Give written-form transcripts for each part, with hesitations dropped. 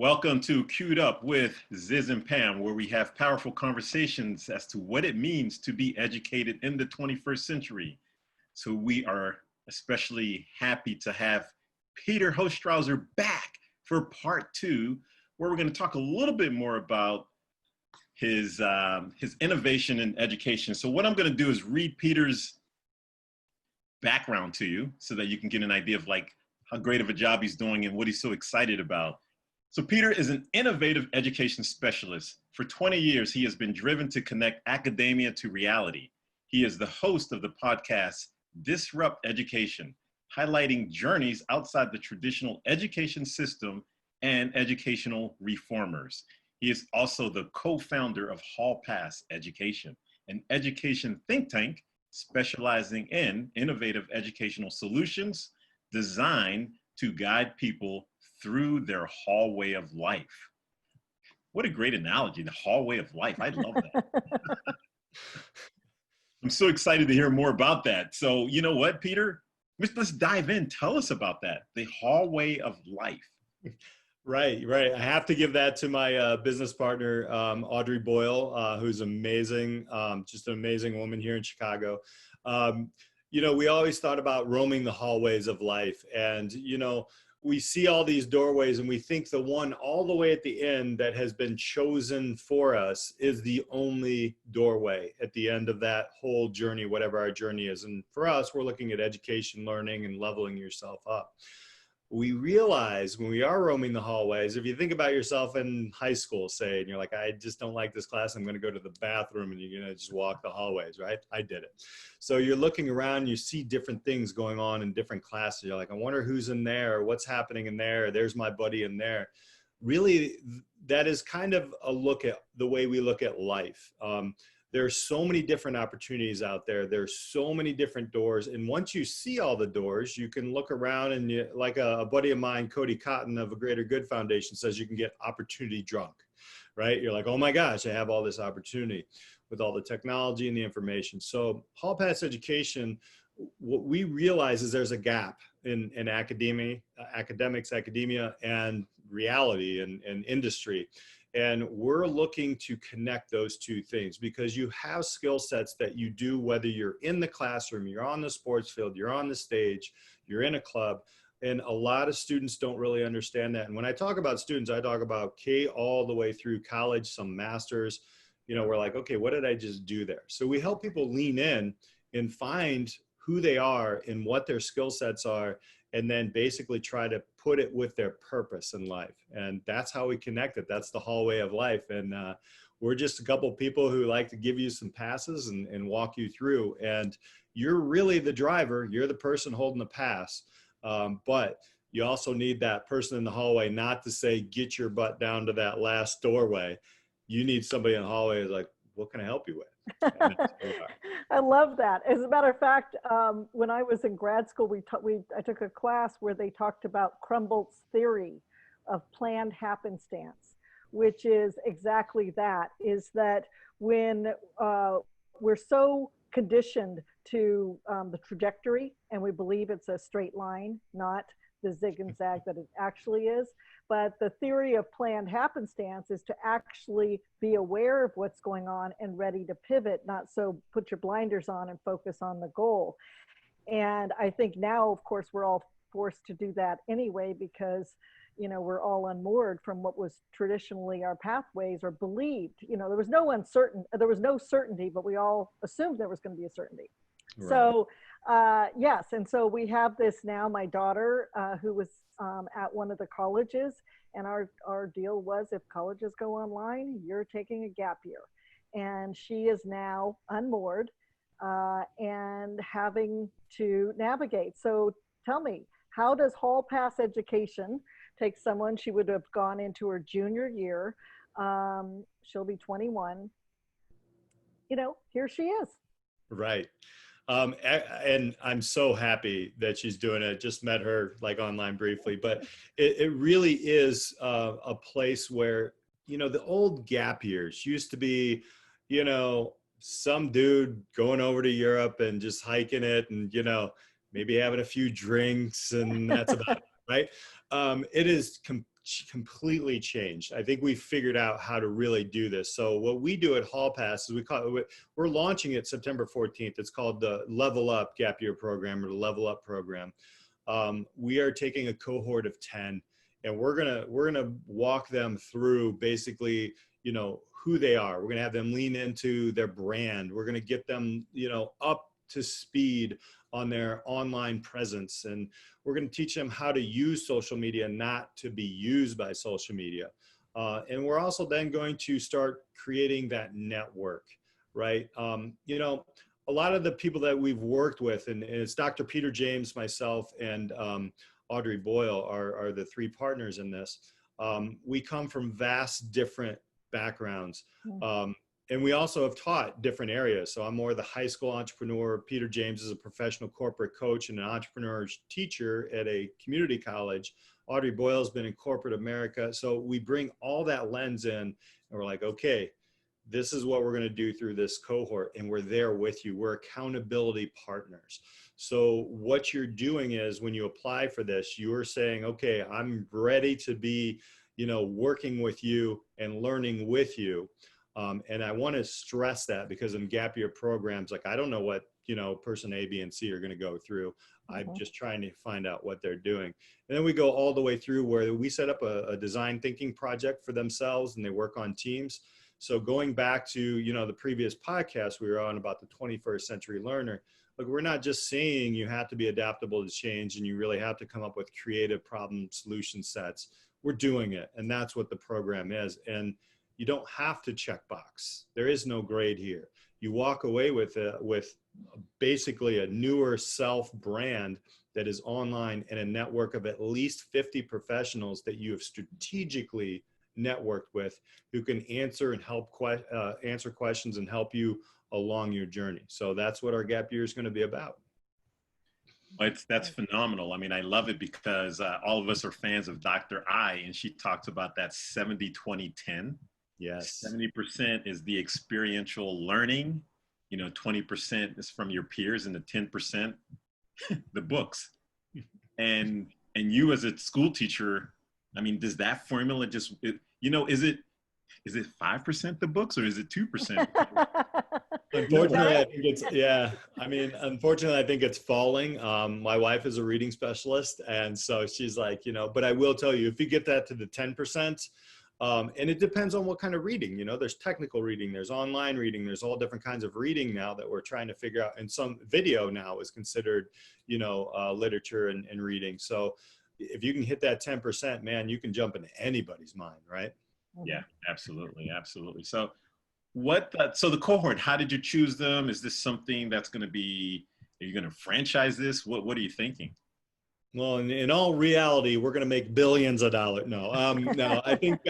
Welcome to Queued Up with Ziz and Pam, where we have powerful conversations as to what it means to be educated in the 21st century. So we are especially happy to have Peter Hostrawser back for part 2, where we're going to talk a little bit more about his innovation in education. So what I'm going to do is read Peter's background to you so that you can get an idea of like how great of a job he's doing and what he's so excited about. So Peter is an innovative education specialist. For 20 years, he has been driven to connect academia to reality. He is the host of the podcast, Disrupt Education, highlighting journeys outside the traditional education system and educational reformers. He is also the co-founder of HallPass Education, an education think tank specializing in innovative educational solutions designed to guide people through their hallway of life. What a great analogy, the hallway of life. I love that. I'm so excited to hear more about that. So you know what, Peter? Let's dive in. Tell us about that, the hallway of life. Right. I have to give that to my business partner, Audrey Boyle, who's amazing, just an amazing woman here in Chicago. We always thought about roaming the hallways of life, and we see all these doorways and we think the one all the way at the end that has been chosen for us is the only doorway at the end of that whole journey, whatever our journey is. And for us, we're looking at education, learning, and leveling yourself up. We realize when we are roaming the hallways, if you think about yourself in high school, say, and you're like, I just don't like this class, I'm going to go to the bathroom, and you're going to just walk the hallways, right? I did it. So you're looking around, you see different things going on in different classes. You're like, I wonder who's in there, what's happening in there, there's my buddy in there. Really, that is kind of a look at the way we look at life. There's so many different opportunities out there. There's so many different doors. And once you see all the doors, you can look around and like a buddy of mine, Cody Cotton of a Greater Good Foundation, says you can get opportunity drunk, right? You're like, oh my gosh, I have all this opportunity with all the technology and the information. So HallPass Education, what we realize is there's a gap in academics, academia, and reality and industry. And we're looking to connect those two things because you have skill sets that you do, whether you're in the classroom, you're on the sports field, you're on the stage, you're in a club. And a lot of students don't really understand that. And when I talk about students, I talk about K all the way through college, some masters. We're like, okay, what did I just do there? So we help people lean in and find who they are and what their skill sets are, and then basically try to put it with their purpose in life. And that's how we connect it. That's the hallway of life. And we're just a couple of people who like to give you some passes and walk you through. And you're really the driver. You're the person holding the pass. But you also need that person in the hallway not to say, get your butt down to that last doorway. You need somebody in the hallway who's like, what can I help you with? I love that. As a matter of fact, when I was in grad school, I took a class where they talked about Crumbolt's theory of planned happenstance, which is exactly that, is that when we're so conditioned to the trajectory and we believe it's a straight line, not the zig and zag that it actually is. But the theory of planned happenstance is to actually be aware of what's going on and ready to pivot, not so put your blinders on and focus on the goal. And I think now, of course, we're all forced to do that anyway because, we're all unmoored from what was traditionally our pathways or believed. There was no certainty, but we all assumed there was going to be a certainty. Right. So yes, and so we have this now, my daughter, who was at one of the colleges, and our deal was if colleges go online, you're taking a gap year. And she is now unmoored and having to navigate. So tell me, how does HallPass Education take someone, she would have gone into her junior year, she'll be 21, here she is. Right. And I'm so happy that she's doing it. Just met her like online briefly, but it really is a place where, the old gap years used to be, some dude going over to Europe and just hiking it and, maybe having a few drinks and that's about it, right? It is completely changed. I think we figured out how to really do this. So what we do at HallPass is we're launching it September 14th. It's called the Level Up Gap Year Program, or the Level Up Program. We are taking a cohort of 10, and we're gonna walk them through basically, you know, who they are. We're gonna have them lean into their brand. We're gonna get them, you know, up to speed on their online presence, and we're going to teach them how to use social media, not to be used by social media. And we're also then going to start creating that network, right? You know, a lot of the people that we've worked with, and it's Dr. Peter James, myself, and Audrey Boyle are the three partners in this. We come from vast different backgrounds. And we also have taught different areas. So I'm more the high school entrepreneur. Peter James is a professional corporate coach and an entrepreneur teacher at a community college. Audrey Boyle has been in corporate America. So we bring all that lens in, and we're like, okay, this is what we're going to do through this cohort, and we're there with you. We're accountability partners. So what you're doing is, when you apply for this, you're saying, okay, I'm ready to be, you know, working with you and learning with you. And I want to stress that, because in gap year programs, like, I don't know what, you know, person A, B, and C are going to go through. I'm just trying to find out what they're doing. And then we go all the way through where we set up a design thinking project for themselves, and they work on teams. So going back to, you know, the previous podcast we were on about the 21st century learner, look, we're not just saying you have to be adaptable to change and you really have to come up with creative problem solution sets. We're doing it. And that's what the program is. And you don't have to check box. There is no grade here. You walk away with basically a newer self brand that is online, and a network of at least 50 professionals that you have strategically networked with, who can answer and help answer questions and help you along your journey. So that's what our gap year is going to be about. That's phenomenal. I mean, I love it because all of us are fans of Dr. I, and she talks about that 70-20-10. Yes. 70% is the experiential learning, you know, 20% is from your peers, and the 10%, the books. And you as a school teacher, I mean, does that formula just, you know, is it 5% the books, or is it 2%? Unfortunately, I think it's, yeah. I mean, unfortunately, I think it's falling. My wife is a reading specialist, and so she's like, you know, but I will tell you, if you get that to the 10%, and it depends on what kind of reading, you know, there's technical reading, there's online reading, there's all different kinds of reading now that we're trying to figure out. And some video now is considered, you know, literature and reading. So if you can hit that 10%, man, you can jump into anybody's mind, right? Yeah, absolutely. Absolutely. So so the cohort, how did you choose them? Is this something that's going to be, are you going to franchise this? What are you thinking? Well, in all reality, we're going to make billions of dollars. No, no, I think,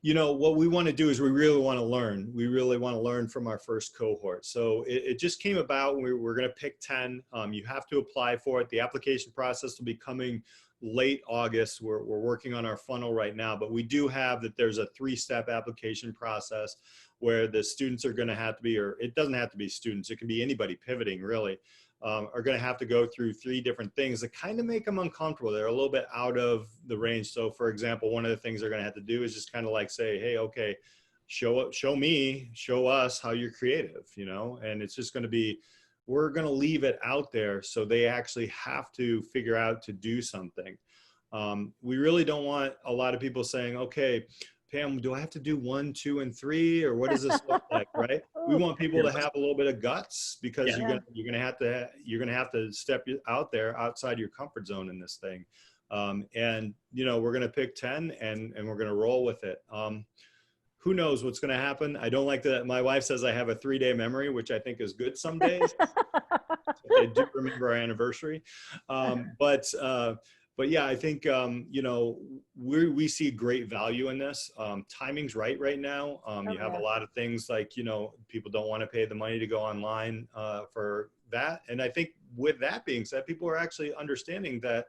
you know, what we want to do is we really want to learn. We really want to learn from our first cohort. So it just came about. We're going to pick 10. You have to apply for it. The application process will be coming late August. We're working on our funnel right now, but we do have that there's a 3-step application process where the students are going to have to be, or it doesn't have to be students, it can be anybody pivoting really, are going to have to go through 3 different things that kind of make them uncomfortable. They're a little bit out of the range. So for example, one of the things they're going to have to do is just kind of like say, hey, okay, show us how you're creative, you know, and it's just going to be, we're going to leave it out there so they actually have to figure out to do something. We really don't want a lot of people saying, okay, Pam, do I have to do 1, 2, and 3, or what does this look like, right? We want people to have a little bit of guts, because you're gonna have to step out there outside your comfort zone in this thing. And you know, we're gonna pick 10 and we're gonna roll with it. Who knows what's gonna happen? I don't like that. My wife says I have a 3-day memory, which I think is good some days. I do remember our anniversary, but yeah, I think, you know, we see great value in this. Timing's right now. You have a lot of things like, you know, people don't want to pay the money to go online for that. And I think with that being said, people are actually understanding that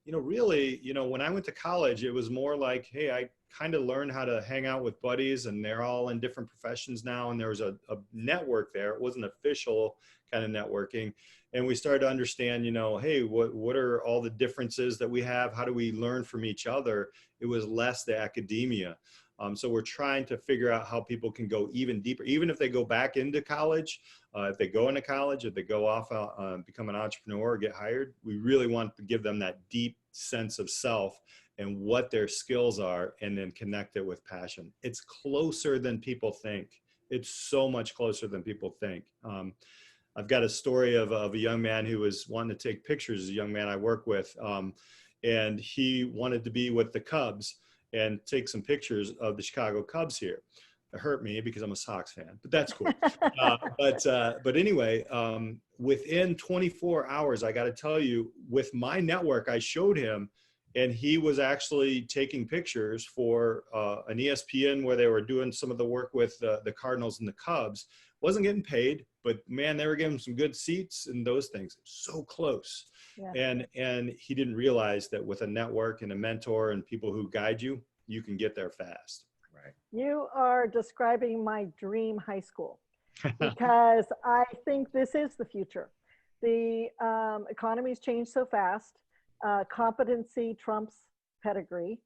really, when I went to college, it was more like, hey, I kind of learned how to hang out with buddies, and they're all in different professions now. And there was a network there. It wasn't official kind of networking. And we started to understand, hey, what are all the differences that we have? How do we learn from each other? It was less the academia. So we're trying to figure out how people can go even deeper, even if they go back into college, if they go into college, if they go off, become an entrepreneur or get hired, we really want to give them that deep sense of self and what their skills are, and then connect it with passion. It's closer than people think. It's so much closer than people think. I've got a story of a young man who was wanting to take pictures, a young man I work with, and he wanted to be with the Cubs and take some pictures of the Chicago Cubs here. It hurt me because I'm a Sox fan, but that's cool. But anyway, within 24 hours, I got to tell you, with my network, I showed him, and he was actually taking pictures for an ESPN where they were doing some of the work with the Cardinals and the Cubs. Wasn't getting paid, but man, they were giving him some good seats and those things. So close. Yeah. And he didn't realize that with a network and a mentor and people who guide you, you can get there fast. Right. You are describing my dream high school, because I think this is the future. The economy's changed so fast. Competency trumps pedigree,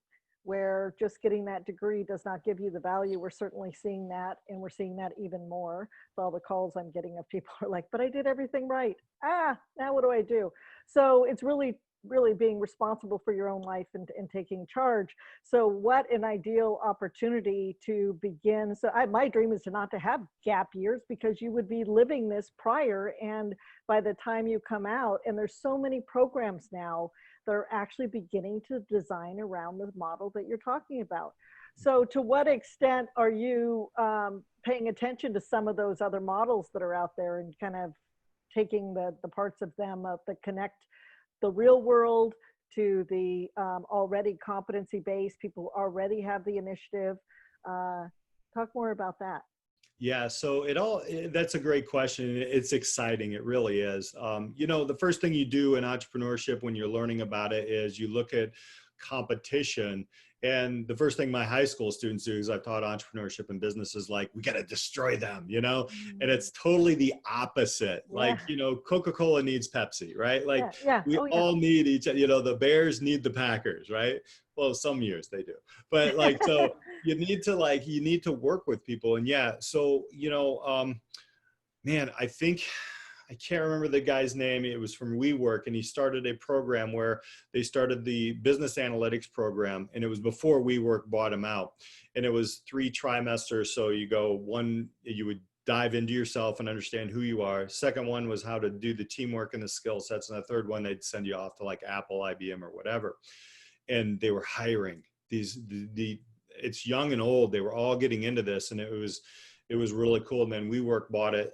where just getting that degree does not give you the value. We're certainly seeing that, and we're seeing that even more with all the calls I'm getting of people who are like, but I did everything right. Now what do I do? So it's really being responsible for your own life and taking charge. So what an ideal opportunity to begin. So my dream is not to have gap years, because you would be living this prior, and by the time you come out, and there's so many programs now that are actually beginning to design around the model that you're talking about. So to what extent are you paying attention to some of those other models that are out there, and kind of taking the parts of them that connect the real world to the already competency-based people who already have the initiative? Talk more about that. Yeah, so that's a great question. It's exciting. It really is. The first thing you do in entrepreneurship when you're learning about it is you look at competition. And the first thing my high school students do is, I've taught entrepreneurship and business, is like, we got to destroy them, and it's totally the opposite. Yeah. Like, Coca-Cola needs Pepsi, right? Like we all need each other. The Bears need the Packers, right? Well, some years they do, but like, so you need to work with people. And yeah, so, man, I can't remember the guy's name. It was from WeWork, and he started a program where they started the business analytics program, and it was before WeWork bought him out. And it was 3 trimesters. So you would dive into yourself and understand who you are. Second one was how to do the teamwork and the skill sets. And the third one, they'd send you off to like Apple, IBM, or whatever. And they were hiring it's young and old. They were all getting into this, and it was really cool. And then WeWork bought it.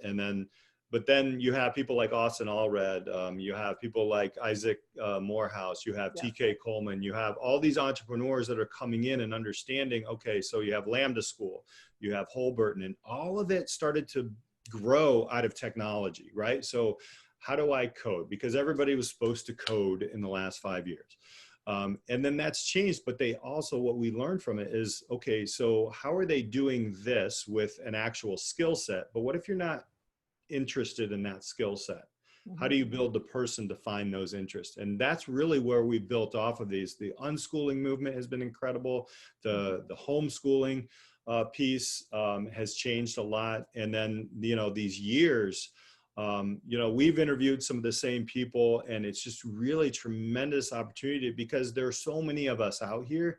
But then you have people like Austin Allred, you have people like Isaac Morehouse, you have TK Coleman, you have all these entrepreneurs that are coming in and understanding, okay, so you have Lambda School, you have Holberton, and all of it started to grow out of technology, right? So how do I code? Because everybody was supposed to code in the last 5 years. And then that's changed, but what we learned from it is, okay, so how are they doing this with an actual skill set? But what if you're not interested in that skill set? How do you build the person to find those interests? And that's really where we built off of these. The unschooling movement has been incredible. The homeschooling piece has changed a lot. And then, these years, we've interviewed some of the same people, and it's just really tremendous opportunity, because there are so many of us out here,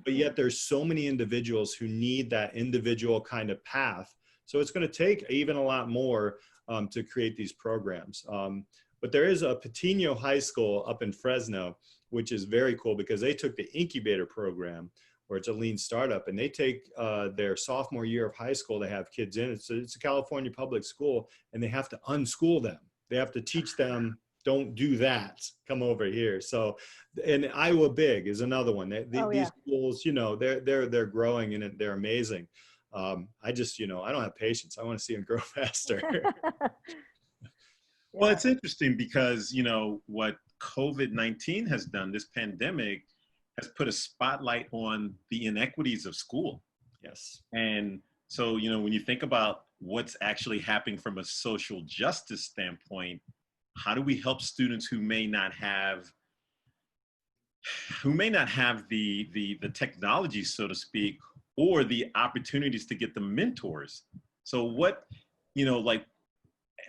but yet there's so many individuals who need that individual kind of path. So it's going to take even a lot more to create these programs. But there is a Patino High School up in Fresno, which is very cool, because they took the incubator program, where it's a lean startup, and they take their sophomore year of high school, they have kids in. It's a California public school, and they have to unschool them. They have to teach them, don't do that, come over here. So, and Iowa Big is another one. These schools, they're growing, and they're amazing. I just, I don't have patience. I want to see them grow faster. Well, it's interesting because, what COVID-19 has done, this pandemic has put a spotlight on the inequities of school. Yes. And so, you know, when you think about what's actually happening from a social justice standpoint, how do we help students who may not have the technology, so to speak, or the opportunities to get the mentors? So what, you know, like,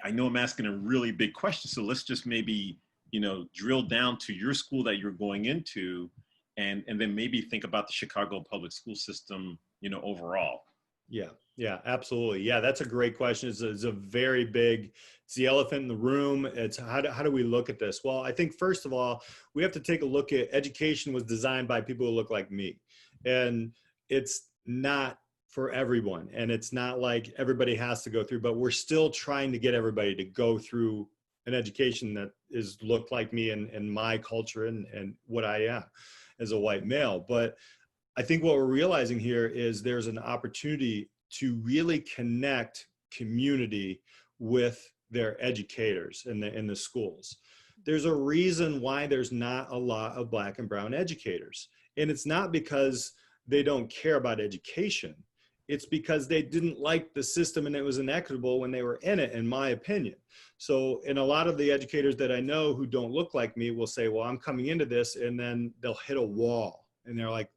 I know I'm asking a really big question, so let's just maybe, you know, drill down to your school that you're going into, and then maybe think about the Chicago public school system, you know, overall. Yeah, absolutely. Yeah, that's a great question. It's a very big, it's the elephant in the room. It's how do we look at this? Well, I think first of all, we have to take a look at education was designed by people who look like me. And it's not for everyone. And it's not like everybody has to go through, but we're still trying to get everybody to go through an education that is look like me and my culture and what I am as a white male. But I think what we're realizing here is there's an opportunity to really connect community with their educators in the schools. There's a reason why there's not a lot of Black and brown educators. And it's not because they don't care about education. It's because they didn't like the system and it was inequitable when they were in it, in my opinion. So, and a lot of the educators that I know who don't look like me will say, well, I'm coming into this, and then they'll hit a wall. And they're like,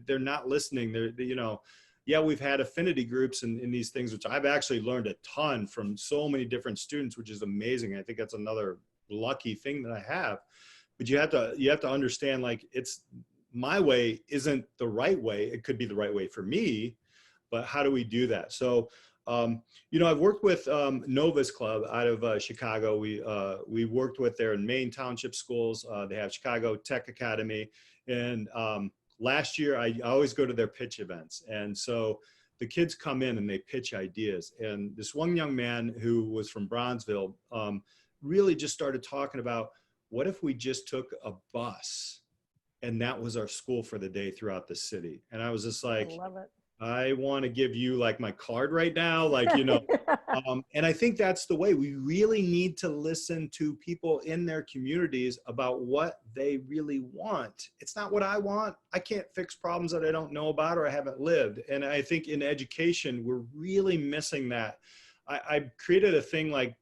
they're not listening. They're, you know, yeah, we've had affinity groups and these things, which I've actually learned a ton from so many different students, which is amazing. I think that's another lucky thing that I have. But you have to understand, like, it's my way isn't the right way. It could be the right way for me, but how do we do that? So, you know, I've worked with Nova's Club out of Chicago. We worked with their Maine Township schools. They have Chicago Tech Academy. And last year, I always go to their pitch events. And so the kids come in and they pitch ideas. And this one young man who was from Bronzeville really just started talking about, what if we just took a bus and that was our school for the day throughout the city? And I was just like, I love it. I want to give you like my card right now, like, you know, and I think that's the way we really need to listen to people in their communities about what they really want. It's not what I want. I can't fix problems that I don't know about or I haven't lived. And I think in education, we're really missing that. I created a thing like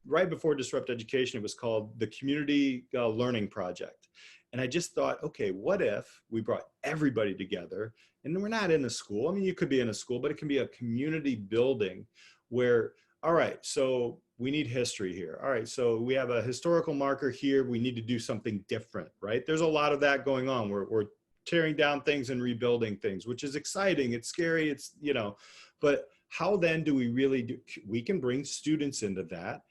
right before Disrupt Education. It was called the Community Learning Project. And I just thought, okay, what if we brought everybody together? And we're not in a school. I mean, you could be in a school, but it can be a community building where, all right, so we need history here. All right, so we have a historical marker here. We need to do something different, right? There's a lot of that going on. We're tearing down things and rebuilding things, which is exciting. It's scary. It's, you know, but how then do we really do? We can bring students into that,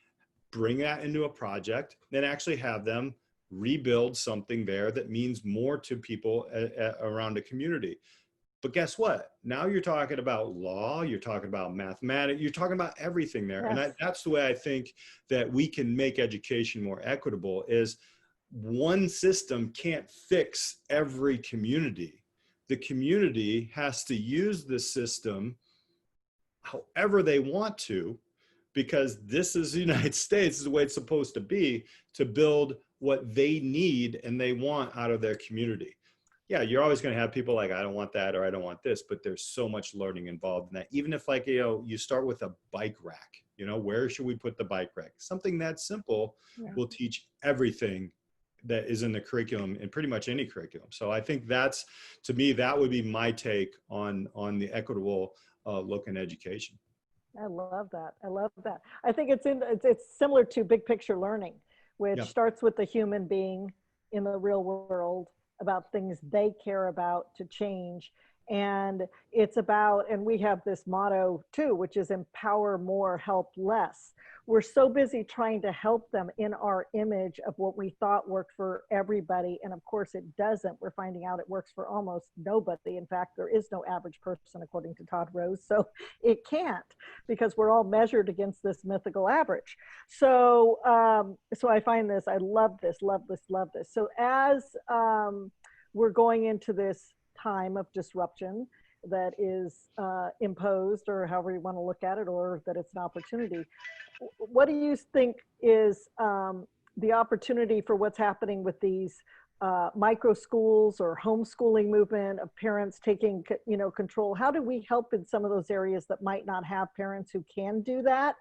bring that into a project, then actually have them rebuild something there that means more to people around a community. But guess what? Now you're talking about law, you're talking about mathematics, you're talking about everything there. Yes. And that's the way I think that we can make education more equitable is one system can't fix every community. The community has to use the system however they want to, because this is the United States, this is the way it's supposed to be, to build what they need and they want out of their community. Yeah, you're always going to have people like, I don't want that, or I don't want this, but there's so much learning involved in that. Even if, like, you know, you start with a bike rack, you know, where should we put the bike rack? Something that simple will teach everything that is in the curriculum, in pretty much any curriculum. So I think that's, to me, that would be my take on the equitable look in education. I love that. I love that. I think it's similar to big picture learning, which starts with the human being in the real world, about things they care about to change. And it's about, and we have this motto too, which is empower more, help less. We're so busy trying to help them in our image of what we thought worked for everybody. And of course it doesn't. We're finding out it works for almost nobody. In fact, there is no average person, according to Todd Rose. So it can't, because we're all measured against this mythical average. So, so I find this, I love this, love this, love this. So as we're going into this time of disruption that is imposed, or however you want to look at it, or that it's an opportunity, what do you think is the opportunity for what's happening with these micro schools or homeschooling movement of parents taking, control. How do we help in some of those areas that might not have parents who can do that?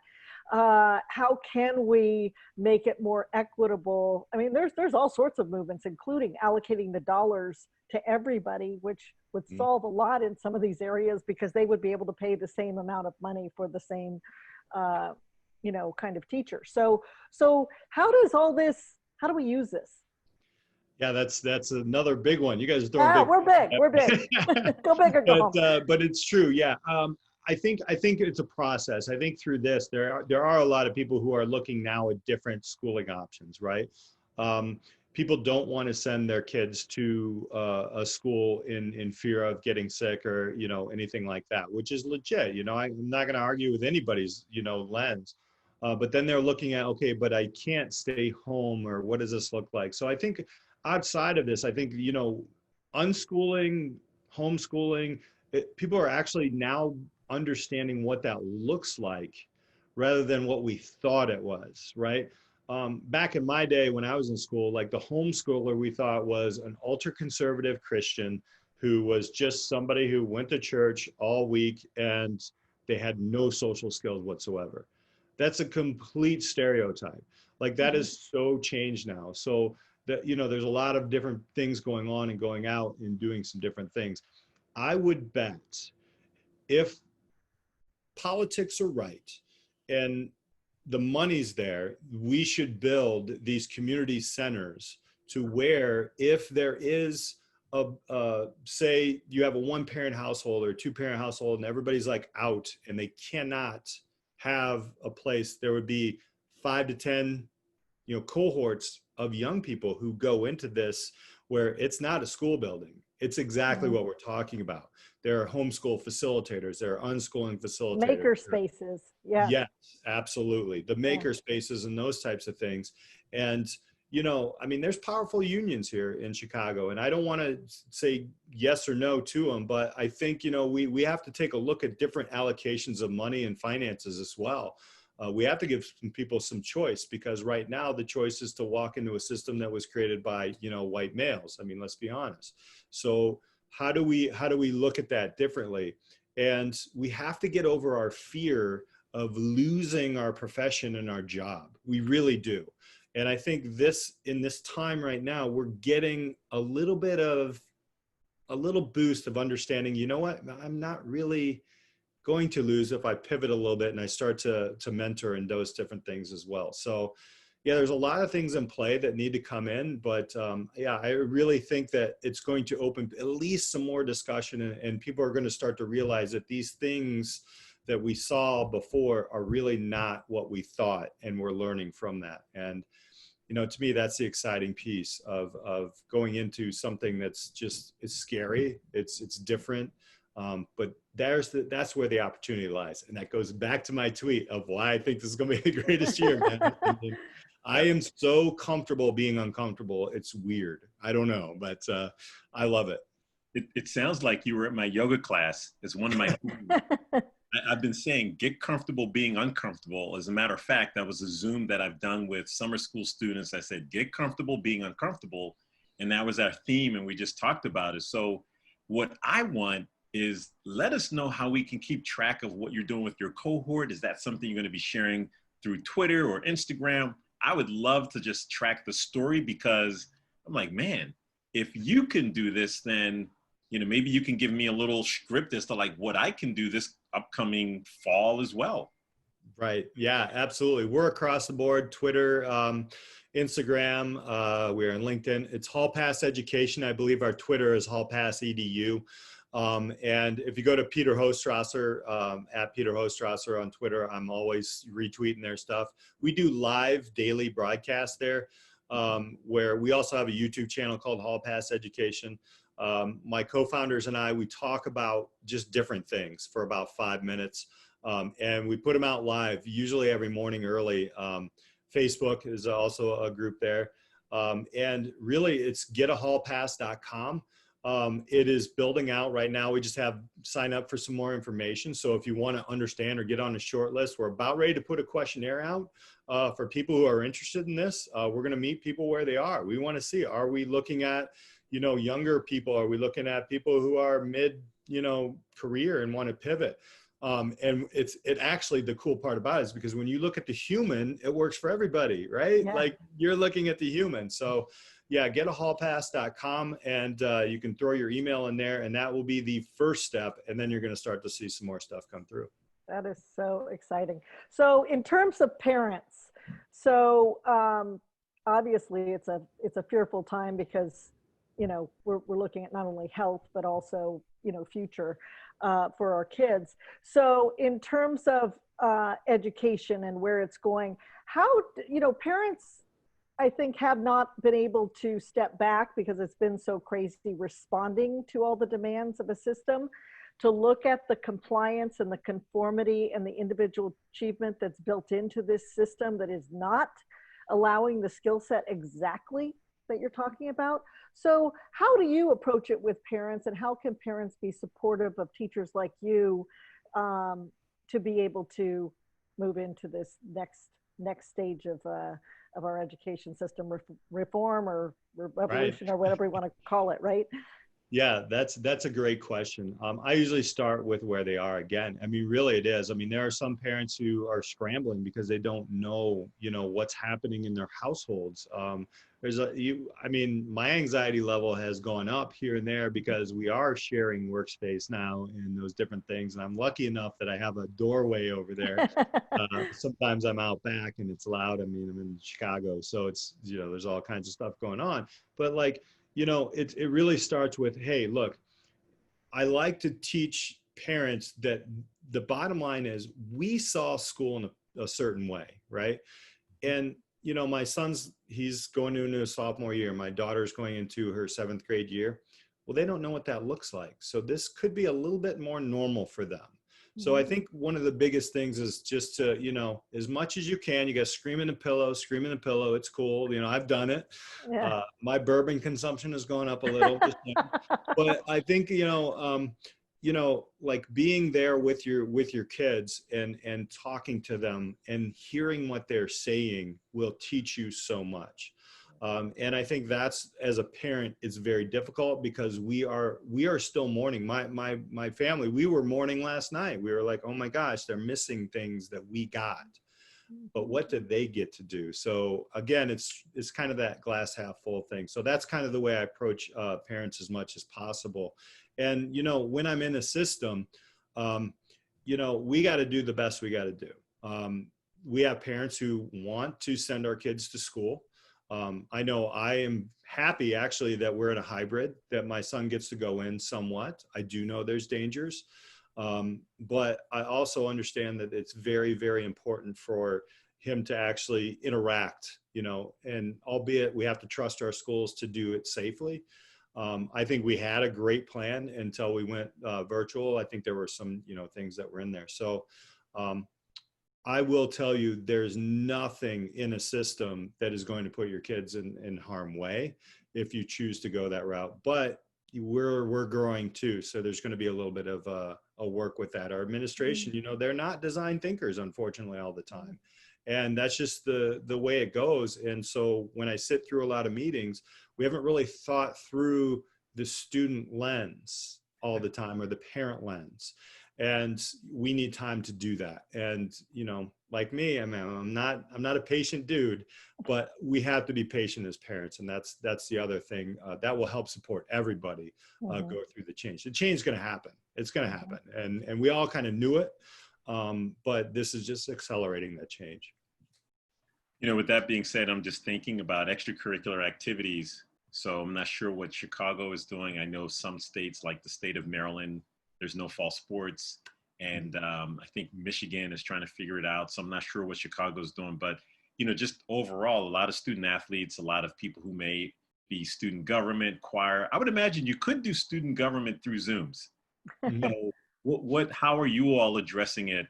How can we make it more equitable? I mean, there's all sorts of movements, including allocating the dollars to everybody, which would solve a lot in some of these areas, because they would be able to pay the same amount of money for the same, kind of teacher. So how does all this, how do we use this? Yeah, that's another big one. You guys are throwing big. We're big. Go big or go home. But it's true. Yeah. I think it's a process. I think through this, there are a lot of people who are looking now at different schooling options, right? People don't want to send their kids to a school in fear of getting sick or, anything like that, which is legit. I'm not going to argue with anybody's, lens. But then they're looking at, okay, but I can't stay home, or what does this look like? So I think outside of this, I think, unschooling, homeschooling, people are actually now understanding what that looks like rather than what we thought it was, right? Back in my day when I was in school, like the homeschooler we thought was an ultra-conservative Christian who was just somebody who went to church all week and they had no social skills whatsoever. That's a complete stereotype. Like that is so changed now. So that, there's a lot of different things going on and going out and doing some different things. I would bet if politics are right and the money's there, we should build these community centers to where if there is say you have a 1-parent household or a 2-parent household and everybody's like out and they cannot have a place, there would be 5 to 10, cohorts of young people who go into this where it's not a school building. It's exactly what we're talking about. There are homeschool facilitators, there are unschooling facilitators. Maker spaces, yeah. Yes, absolutely. The maker spaces and those types of things. And, there's powerful unions here in Chicago, and I don't want to say yes or no to them, but I think, we have to take a look at different allocations of money and finances as well. We have to give some people some choice, because right now the choice is to walk into a system that was created by, white males. I mean, let's be honest. So how do we look at that differently? And we have to get over our fear of losing our profession and our job. We really do. And I think in this time right now, we're getting a little boost of understanding, you know what, I'm not really going to lose if I pivot a little bit and I start to mentor and those different things as well. So yeah, there's a lot of things in play that need to come in, but I really think that it's going to open at least some more discussion, and people are going to start to realize that these things that we saw before are really not what we thought, and we're learning from that. And to me, that's the exciting piece of going into something that's it's scary, it's different. But that's where the opportunity lies. And that goes back to my tweet of why I think this is going to be the greatest year, man. I am so comfortable being uncomfortable. It's weird. I don't know, but I love it. It sounds like you were at my yoga class. It's one of my I've been saying, get comfortable being uncomfortable. As a matter of fact, that was a Zoom that I've done with summer school students. I said, get comfortable being uncomfortable. And that was our theme. And we just talked about it. So what I want is, let us know how we can keep track of what you're doing with your cohort. Is that something you're going to be sharing through Twitter or Instagram? I would love to just track the story, because I'm like, man, if you can do this, then, maybe you can give me a little script as to like what I can do this upcoming fall as well. Right. Yeah, absolutely. We're across the board, Twitter, Instagram, we're on LinkedIn. It's HallPass Education. I believe our Twitter is HallPass EDU. And if you go to Peter Hostrawser, at Peter Hostrawser on Twitter, I'm always retweeting their stuff. We do live daily broadcasts there, where we also have a YouTube channel called HallPass Education. My co-founders and I, we talk about just different things for about 5 minutes. And we put them out live, usually every morning early. Facebook is also a group there. And really it's getahallpass.com. It is building out right now. We just have sign up for some more information. So if you want to understand or get on a short list, we're about ready to put a questionnaire out for people who are interested in this. We're going to meet people where they are. We want to see, are we looking at, you know, younger people? Are we looking at people who are mid, you know, career and want to pivot? And it actually, the cool part about it is because when you look at the human, it works for everybody, right? Yeah. Like you're looking at the human. So yeah, get a hallpass.com and you can throw your email in there and that will be the first step. And then you're going to start to see some more stuff come through. That is so exciting. So in terms of parents, so obviously it's a fearful time because, you know, we're looking at not only health, but also, you know, future for our kids. So in terms of education and where it's going, how, you know, parents, I think, have not been able to step back because it's been so crazy responding to all the demands of a system, to look at the compliance and the conformity and the individual achievement that's built into this system that is not allowing the skill set exactly that you're talking about. So how do you approach it with parents, and how can parents be supportive of teachers like you to be able to move into this next stage of our education system reform or revolution, right, or whatever you want to call it, right? Yeah, that's a great question. I usually start with where they are again. I mean, really it is. I mean, there are some parents who are scrambling because they don't know, you know, what's happening in their households. I mean, my anxiety level has gone up here and there because we are sharing workspace now and those different things. And I'm lucky enough that I have a doorway over there. Sometimes I'm out back and it's loud. I mean, I'm in Chicago, so it's, you know, there's all kinds of stuff going on. But like, you know, it really starts with, hey, look, I like to teach parents that the bottom line is we saw school in a certain way, right? And, you know, my son's, he's going into his sophomore year. My daughter's going into her 7th grade year. Well, they don't know what that looks like. So this could be a little bit more normal for them. So I think one of the biggest things is just to, you know, as much as you can, you got to scream in the pillow, it's cool. You know, I've done it. Yeah. My bourbon consumption has gone up a little, but I think, you know, like being there with your kids and talking to them and hearing what they're saying will teach you so much. And I think that's, as a parent, it's very difficult because we are still mourning. My family, we were mourning last night. We were like, oh my gosh, they're missing things that we got, but what did they get to do? So again, it's kind of that glass half full thing. So that's kind of the way I approach parents as much as possible. And, you know, when I'm in a system, you know, we got to do the best we got to do. We have parents who want to send our kids to school. I know I am happy actually that we're in a hybrid, that my son gets to go in somewhat. I do know there's dangers, but I also understand that it's very, very important for him to actually interact, you know, and albeit we have to trust our schools to do it safely. I think we had a great plan until we went virtual. I think there were some, you know, things that were in there. So I will tell you, there's nothing in a system that is going to put your kids in harm's way if you choose to go that route. But we're growing too, so there's going to be a little bit of a work with that. Our administration, you know, they're not design thinkers, unfortunately, all the time, and that's just the way it goes. And so when I sit through a lot of meetings, we haven't really thought through the student lens all the time, or the parent lens. And we need time to do that. And, you know, like me, I mean, I'm not a patient dude, but we have to be patient as parents. And that's the other thing that will help support everybody go through the change. The change is going to happen. It's going to happen. And we all kind of knew it. But this is just accelerating that change. You know, with that being said, I'm just thinking about extracurricular activities. So I'm not sure what Chicago is doing. I know some states, like the state of Maryland, there's no fall sports. And I think Michigan is trying to figure it out. So I'm not sure what Chicago's doing, but, you know, just overall, a lot of student athletes, a lot of people who may be student government, choir. I would imagine you could do student government through Zooms. So how are you all addressing it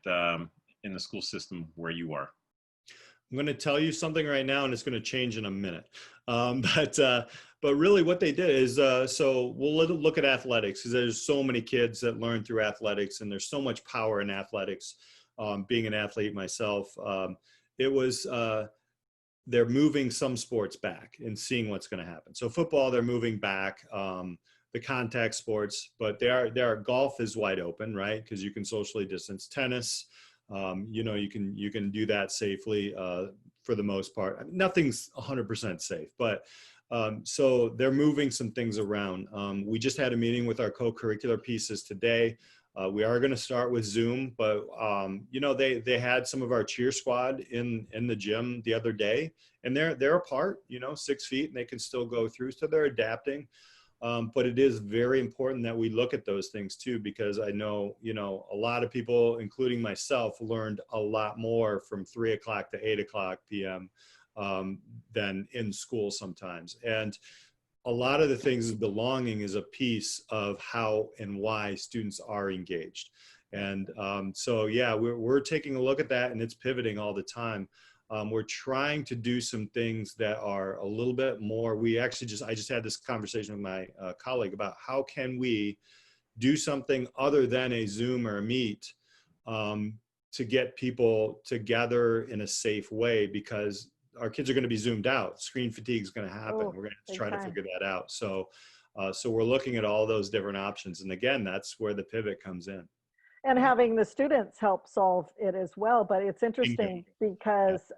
in the school system where you are? I'm going to tell you something right now, and it's going to change in a minute. But really what they did is, so we'll look at athletics, because there's so many kids that learn through athletics, and there's so much power in athletics. Being an athlete myself, it was, they're moving some sports back and seeing what's going to happen. So football, they're moving back, the contact sports, but golf is wide open, right? Because you can socially distance. Tennis, you know, you can do that safely for the most part. I mean, nothing's 100% safe, but so they're moving some things around. We just had a meeting with our co-curricular pieces today. We are going to start with Zoom, but you know, they had some of our cheer squad in the gym the other day, and they're apart, you know, 6 feet, and they can still go through. So they're adapting. But it is very important that we look at those things too, because I know, you know, a lot of people, including myself, learned a lot more from 3 o'clock to 8 o'clock p.m. Than in school sometimes. And a lot of the things, belonging is a piece of how and why students are engaged. And so, yeah, we're taking a look at that, and it's pivoting all the time. We're trying to do some things that are a little bit more, I just had this conversation with my colleague about how can we do something other than a Zoom or a Meet to get people together in a safe way, because our kids are going to be zoomed out. Screen fatigue is going to happen. We're going to try to figure that out. So, so we're looking at all those different options. And again, that's where the pivot comes in. And having the students help solve it as well. But it's interesting because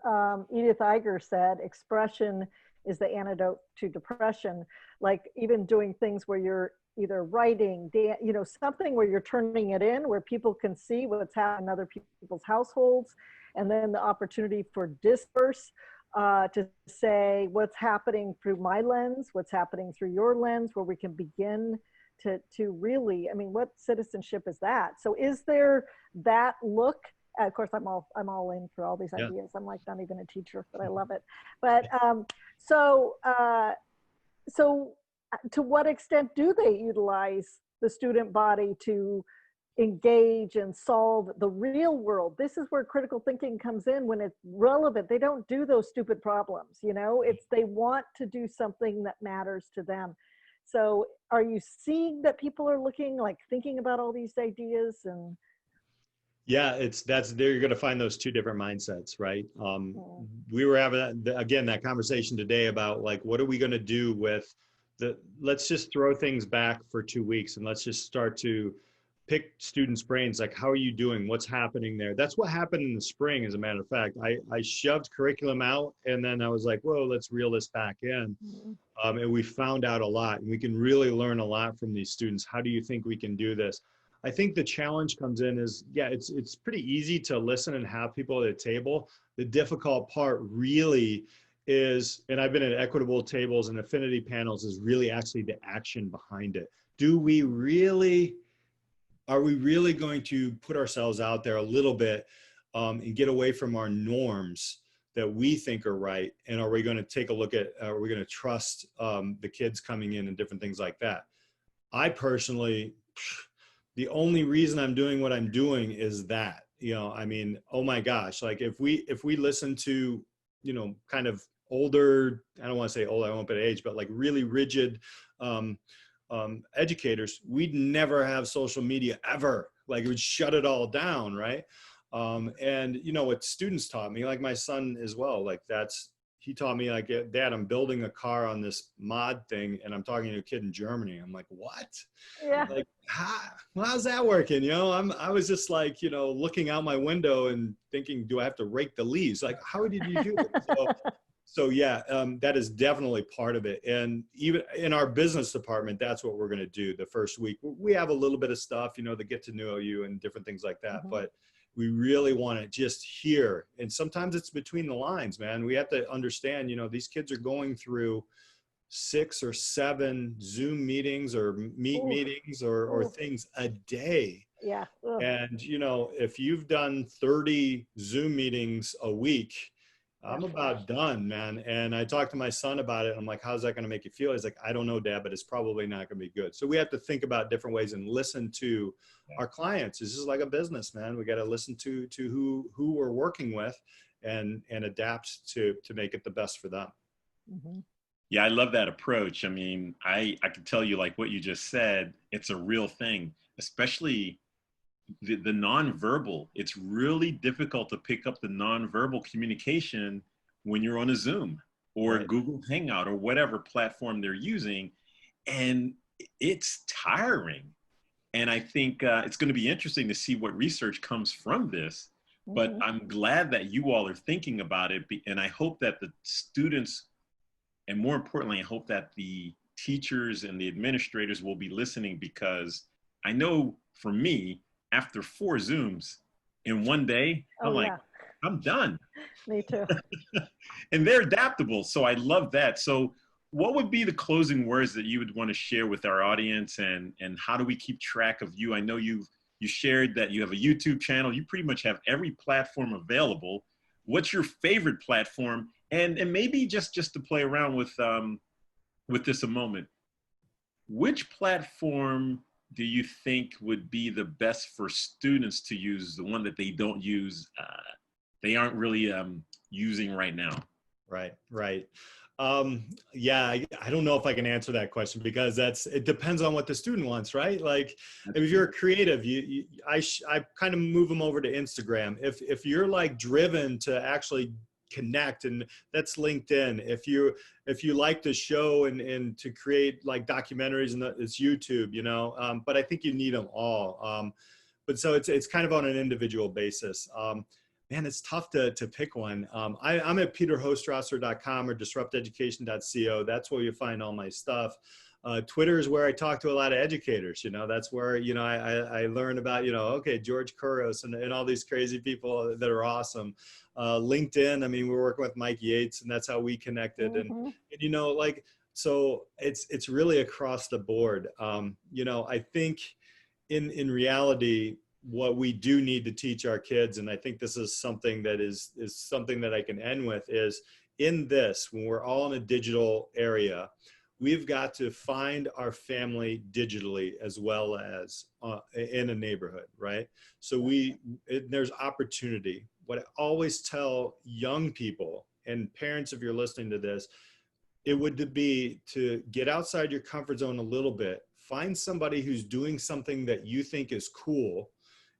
Edith Eiger said expression is the antidote to depression. Like even doing things where you're either writing, you know, something where you're turning it in, where people can see what's happening in other people's households, and then the opportunity for disperse to say what's happening through my lens, what's happening through your lens, where we can begin to really, I mean, what citizenship is that? So is there that look? Of course, I'm all in for all these ideas. I'm like not even a teacher, but I love it. But so to what extent do they utilize the student body to engage and solve the real world? This is where critical thinking comes in when it's relevant. They don't do those stupid problems, you know, they want to do something that matters to them. So are you seeing that people are thinking about all these ideas? And yeah, you're going to find those two different mindsets, right? We were having that conversation today about like, what are we going to do with let's just throw things back for 2 weeks and let's just start to pick students' brains. Like, how are you doing? What's happening there? That's what happened in the spring. As a matter of fact, I shoved curriculum out, and then I was like, whoa, let's reel this back in. And we found out a lot, and we can really learn a lot from these students. How do you think we can do this? I think the challenge comes in is, it's pretty easy to listen and have people at a table. The difficult part really is, and I've been at equitable tables and affinity panels, is really actually the action behind it. Are we really going to put ourselves out there a little bit and get away from our norms that we think are right? And are we going to take a look at, are we going to trust the kids coming in and different things like that? I personally, the only reason I'm doing what I'm doing is that, you know, I mean, oh my gosh, like if we listen to, you know, kind of older, I don't want to say old, I won't put age, but like really rigid educators, we'd never have social media ever. Like it would shut it all down, right? And you know what students taught me, like my son as well, like he taught me like, Dad, I'm building a car on this mod thing and I'm talking to a kid in Germany. I'm like, what? Yeah. Like, how's that working? You know, I was just like, you know, looking out my window and thinking, do I have to rake the leaves? Like, how did you do it? So yeah, that is definitely part of it. And even in our business department, that's what we're going to do the first week. We have a little bit of stuff, you know, to get to know you and different things like that. But we really want to just hear. And sometimes it's between the lines, man. We have to understand, you know, these kids are going through 6 or 7 Zoom meetings or meetings or things a day. Yeah. And, you know, if you've done 30 Zoom meetings a week, I'm about done, man. And I talked to my son about it. And I'm like, how's that going to make you feel? He's like, I don't know, Dad, but it's probably not going to be good. So we have to think about different ways and listen to our clients. This is like a business, man. We got to listen to who we're working with and adapt to make it the best for them. Mm-hmm. Yeah, I love that approach. I mean, I can tell you, like what you just said, it's a real thing, especially the nonverbal. It's really difficult to pick up the nonverbal communication when you're on a Zoom or Right. Google Hangout or whatever platform they're using. And it's tiring. And I think it's going to be interesting to see what research comes from this. But Mm-hmm. I'm glad that you all are thinking about it. And I hope that the students, and more importantly, I hope that the teachers and the administrators will be listening, because I know for me, after 4 Zooms in one day, I'm like, yeah. I'm done. Me too. And they're adaptable. So I love that. So what would be the closing words that you would want to share with our audience, and how do we keep track of you? I know you shared that you have a YouTube channel. You pretty much have every platform available. What's your favorite platform? And maybe just to play around with this a moment, which platform do you think would be the best for students to use, the one that they don't use, they aren't really using right now? Right. Yeah, I don't know if I can answer that question, because it depends on what the student wants, right? Like, if you're a creative, I kind of move them over to Instagram. If you're like driven to actually connect, and that's LinkedIn. If you like the show and to create like documentaries, and it's YouTube, you know. But I think you need them all. But so it's kind of on an individual basis. Man, it's tough to pick one. I'm at peterhostrawser.com or disrupteducation.co. That's where you find all my stuff. Twitter is where I talk to a lot of educators. You know, that's where, you know, I learn about, you know, okay, George Couros and all these crazy people that are awesome. LinkedIn, I mean, we're working with Mike Yates, and that's how we connected. Mm-hmm. And you know, like, so it's really across the board. You know, I think in reality, what we do need to teach our kids, and I think this is something that is something that I can end with, is in this, when we're all in a digital area, we've got to find our family digitally as well as in a neighborhood, right? So there's opportunity. What I always tell young people and parents, if you're listening to this, it would be to get outside your comfort zone a little bit, find somebody who's doing something that you think is cool,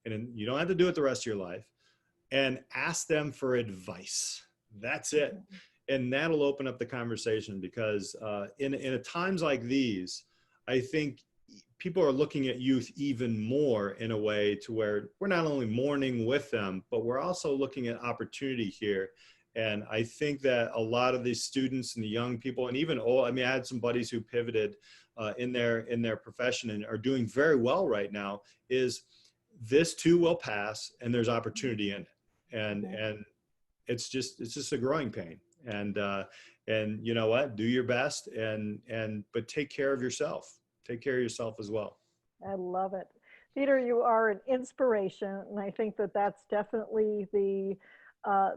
and you don't have to do it the rest of your life, and ask them for advice. That's it. And that'll open up the conversation, because in times like these, I think people are looking at youth even more in a way to where we're not only mourning with them, but we're also looking at opportunity here. And I think that a lot of these students and the young people, and even old, I mean, I had some buddies who pivoted in their profession and are doing very well right now, is this too will pass, and there's opportunity in it. And it's just a growing pain. And you know what, do your best, but take care of yourself. Take care of yourself as well. I love it. Peter, you are an inspiration. And I think that that's definitely the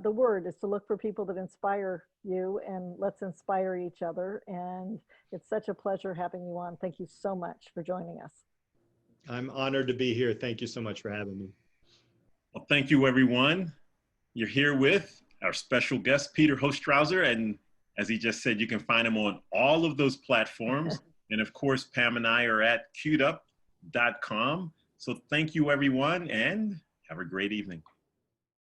word, is to look for people that inspire you, and let's inspire each other. And it's such a pleasure having you on. Thank you so much for joining us. I'm honored to be here. Thank you so much for having me. Well, thank you, everyone. You're here with our special guest, Peter Hostrawser. And as he just said, you can find him on all of those platforms. And of course, Pam and I are at queuedup.com. So thank you, everyone, and have a great evening.